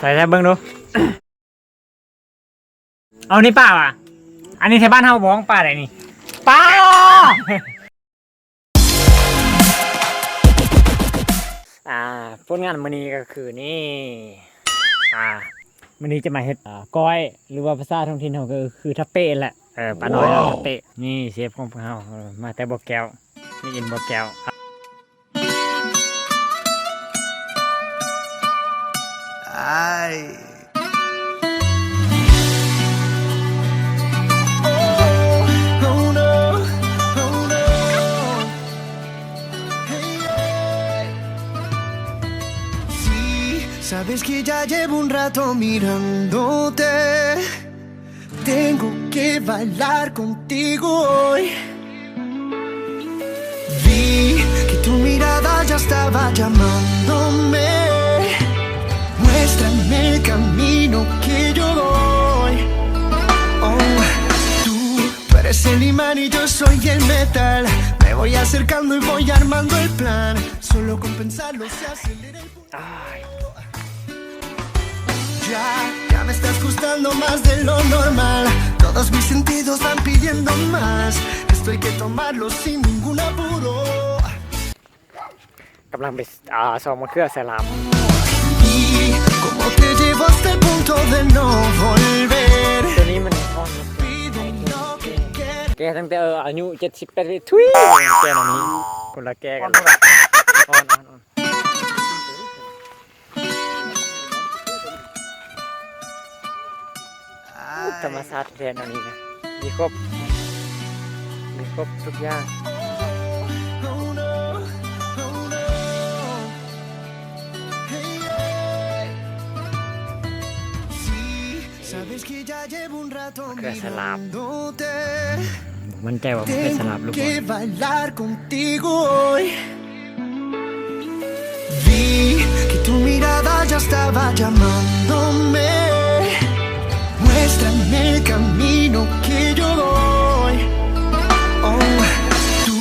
ใส่เบิ่งดู เอานี่ป้าว่ะอันนี้แถวบ้านเฮาบ้องป้าไหนนี่ป้าผลงานมื้อนี้ก็คือนี่มื้อนี้จะมาเฮ็ดก้อยหรือว่าภาษาท้องถิ่นเฮาก็คือทับเป้แหละปลาน้อยทับเป้นี่เชฟของเฮามาแต่บ่อแก้วมีอินบ่อแก้วSabes que ya llevo un rato mirándote. Tengo que bailar contigo hoy. Vi que tu mirada ya estaba llamándome. Muéstrame el camino que yo voy. Oh, tú eres el imán y yo soy el metal. Me voy acercando y voy armando el plan. Solo con pensarlo se acelera el punto. Ya me estás gustando más de lo normal. Todos mis sentidos van pidiendo más. Esto hay que tomarlo sin ningún apuro. กำลังไปซ้อมมะเขือใส่ลาม Y como te llevo hasta el punto de no volver. ตัวนี้มันอ่อน Pide lo que quieras. แกตั้งแต่อายุ78ปีทุยแกอันนี้คนละแกกันอ่อน ธรรมศาสตร์แทนอันนี้นะมีครบทุกอย่าง Oh no, oh no. Hey, hey. Sí, sabes que ya llevo un rato mirándote. มันใจว่ามันเป็นสลับลูกบอล Tengo que bailar contigo hoy. Vi que tu mirada ya estaba llamándome. Muéstrame el camino que yo voy. Oh, tú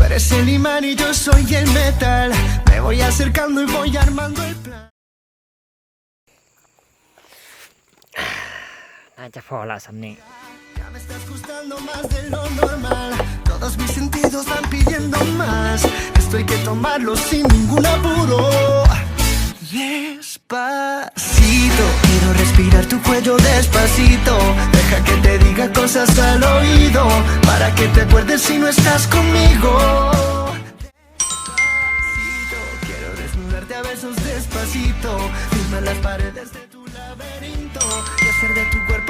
eres el imán y yo soy el metal. Me voy acercando y voy armando el plan. น่าจะพอละสำเนียง Ya me estás gustando más de lo normal. Todos mis sentidos van pidiendo más. Esto hay que tomarlo sin ningún apuro. Despacito, quiero respirar tu cuello despacito. Deja que te diga cosas al oído, para que te acuerdes si no estás conmigo. Despacito, quiero desnudarte a besos despacito. Firma las paredes de tu laberinto y hacer de tu cuerpo